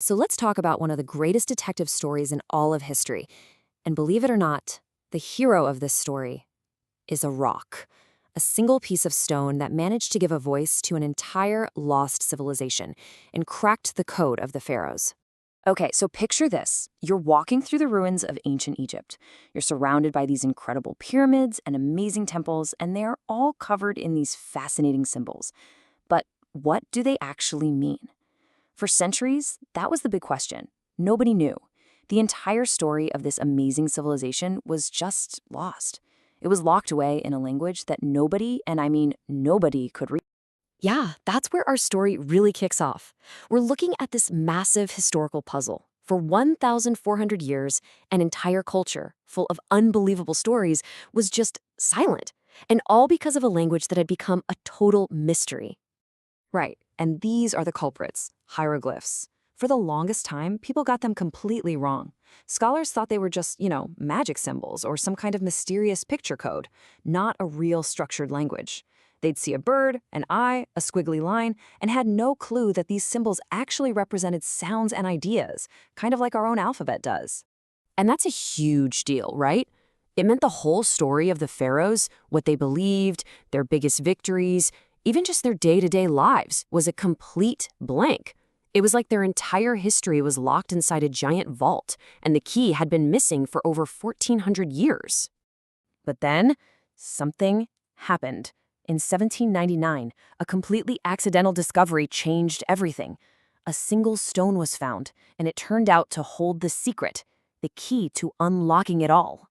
So let's talk about one of the greatest detective stories in all of history. And believe it or not, the hero of this story is a rock, a single piece of stone that managed to give a voice to an entire lost civilization and cracked the code of the pharaohs. Okay, so picture this. You're walking through the ruins of ancient Egypt. You're surrounded by these incredible pyramids and amazing temples, and they are all covered in these fascinating symbols. But what do they actually mean? For centuries, that was the big question. Nobody knew. The entire story of this amazing civilization was just lost. It was locked away in a language that nobody, and I mean nobody, could read. Yeah, that's where our story really kicks off. We're looking at this massive historical puzzle. For 1,400 years, an entire culture full of unbelievable stories was just silent, and all because of a language that had become a total mystery. Right, and these are the culprits, hieroglyphs. For the longest time, people got them completely wrong. Scholars thought they were just, magic symbols or some kind of mysterious picture code, not a real structured language. They'd see a bird, an eye, a squiggly line, and had no clue that these symbols actually represented sounds and ideas, kind of like our own alphabet does. And that's a huge deal, right? It meant the whole story of the pharaohs, what they believed, their biggest victories, even just their day-to-day lives, was a complete blank. It was like their entire history was locked inside a giant vault, and the key had been missing for over 1,400 years. But then, something happened. In 1799, a completely accidental discovery changed everything. A single stone was found, and it turned out to hold the secret, the key to unlocking it all.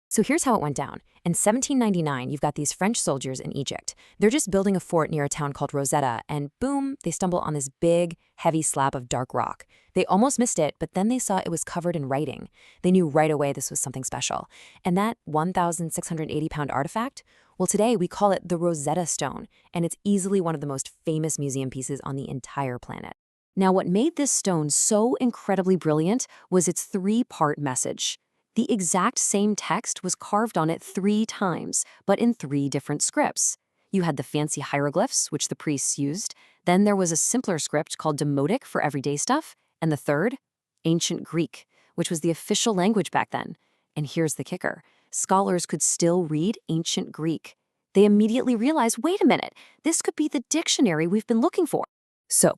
So here's how it went down. In 1799, you've got these French soldiers in Egypt. They're just building a fort near a town called Rosetta, and boom, they stumble on this big, heavy slab of dark rock. They almost missed it, but then they saw it was covered in writing. They knew right away this was something special. And that 1,680-pound artifact? Well, today we call it the Rosetta Stone, and it's easily one of the most famous museum pieces on the entire planet. Now, what made this stone so incredibly brilliant was its three-part message. The exact same text was carved on it 3 times, but in 3 different scripts. You had the fancy hieroglyphs, which the priests used. Then there was a simpler script called Demotic for everyday stuff. And the third, ancient Greek, which was the official language back then. And here's the kicker. Scholars could still read ancient Greek. They immediately realized, wait a minute, this could be the dictionary we've been looking for. So,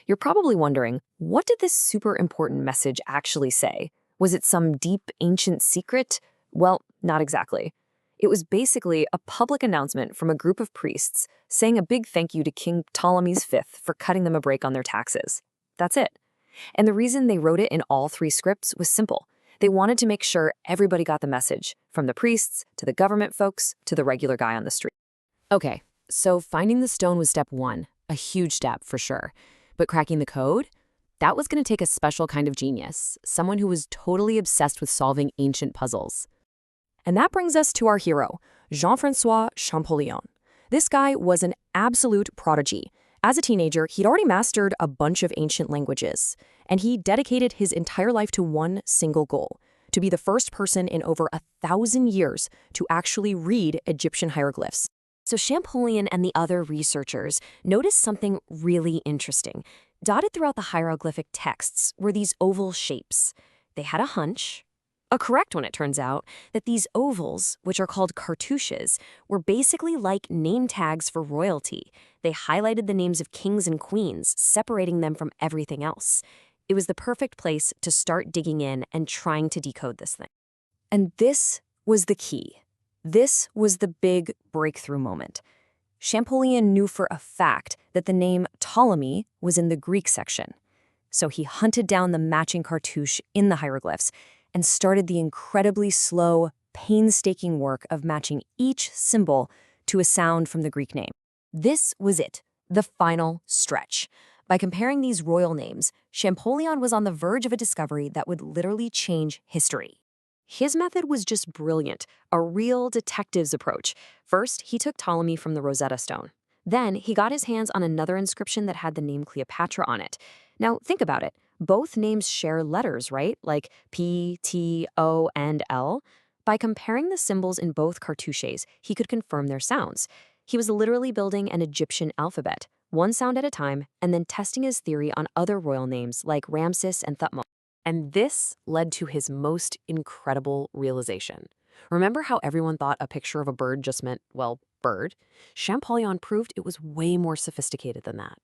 you're probably wondering, what did this super important message actually say? Was it some deep, ancient secret? Well, not exactly. It was basically a public announcement from a group of priests saying a big thank you to King Ptolemy V for cutting them a break on their taxes. That's it. And the reason they wrote it in all 3 scripts was simple. They wanted to make sure everybody got the message, from the priests to the government folks to the regular guy on the street. Okay, so finding the stone was step 1, a huge step for sure. But cracking the code? That was going to take a special kind of genius, someone who was totally obsessed with solving ancient puzzles. And that brings us to our hero, Jean-François Champollion. This guy was an absolute prodigy. As a teenager, he'd already mastered a bunch of ancient languages, and he dedicated his entire life to one single goal, to be the first person in over 1,000 years to actually read Egyptian hieroglyphs. So Champollion and the other researchers noticed something really interesting. Dotted throughout the hieroglyphic texts were these oval shapes. They had a hunch, a correct one it turns out, that these ovals, which are called cartouches, were basically like name tags for royalty. They highlighted the names of kings and queens, separating them from everything else. It was the perfect place to start digging in and trying to decode this thing. And this was the key. This was the big breakthrough moment. Champollion knew for a fact that the name Ptolemy was in the Greek section. So he hunted down the matching cartouche in the hieroglyphs and started the incredibly slow, painstaking work of matching each symbol to a sound from the Greek name. This was it, the final stretch. By comparing these royal names, Champollion was on the verge of a discovery that would literally change history. His method was just brilliant, a real detective's approach. First, he took Ptolemy from the Rosetta Stone. Then, he got his hands on another inscription that had the name Cleopatra on it. Now, think about it. Both names share letters, right? Like P, T, O, and L. By comparing the symbols in both cartouches, he could confirm their sounds. He was literally building an Egyptian alphabet, one sound at a time, and then testing his theory on other royal names like Ramses and Thutmose. And this led to his most incredible realization. Remember how everyone thought a picture of a bird just meant, well, bird? Champollion proved it was way more sophisticated than that.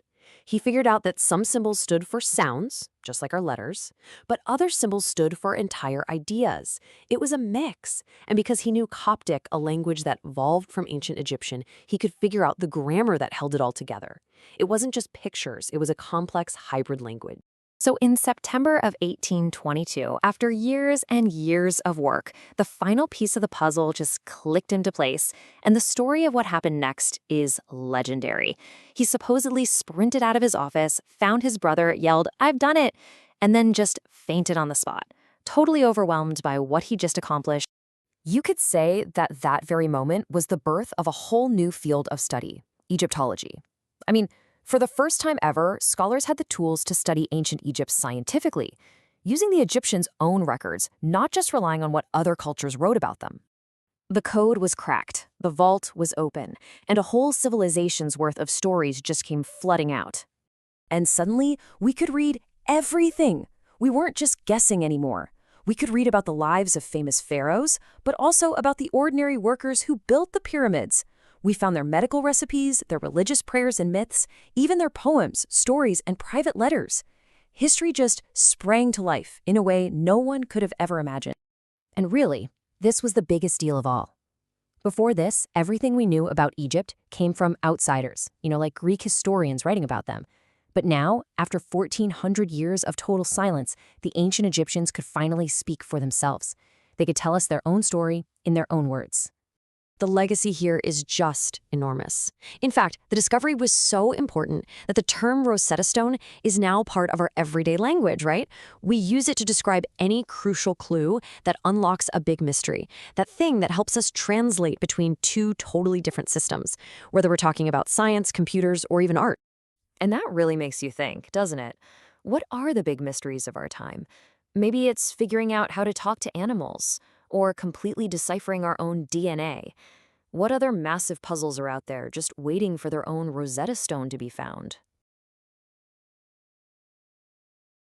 He figured out that some symbols stood for sounds, just like our letters, but other symbols stood for entire ideas. It was a mix. And because he knew Coptic, a language that evolved from ancient Egyptian, he could figure out the grammar that held it all together. It wasn't just pictures, it was a complex hybrid language. So in September of 1822, after years and years of work, the final piece of the puzzle just clicked into place, and the story of what happened next is legendary. He supposedly sprinted out of his office, found his brother, yelled, "I've done it," and then just fainted on the spot, totally overwhelmed by what he just accomplished. You could say that that very moment was the birth of a whole new field of study, Egyptology. I mean, for the first time ever, scholars had the tools to study ancient Egypt scientifically, using the Egyptians' own records, not just relying on what other cultures wrote about them. The code was cracked, the vault was open, and a whole civilization's worth of stories just came flooding out. And suddenly, we could read everything. We weren't just guessing anymore. We could read about the lives of famous pharaohs, but also about the ordinary workers who built the pyramids. We found their medical recipes, their religious prayers and myths, even their poems, stories, and private letters. History just sprang to life in a way no one could have ever imagined. And really, this was the biggest deal of all. Before this, everything we knew about Egypt came from outsiders, like Greek historians writing about them. But now, after 1,400 years of total silence, the ancient Egyptians could finally speak for themselves. They could tell us their own story in their own words. The legacy here is just enormous. In fact, the discovery was so important that the term Rosetta Stone is now part of our everyday language, right? We use it to describe any crucial clue that unlocks a big mystery, that thing that helps us translate between two totally different systems, whether we're talking about science, computers, or even art. And that really makes you think, doesn't it? What are the big mysteries of our time? Maybe it's figuring out how to talk to animals, or completely deciphering our own DNA. What other massive puzzles are out there just waiting for their own Rosetta Stone to be found?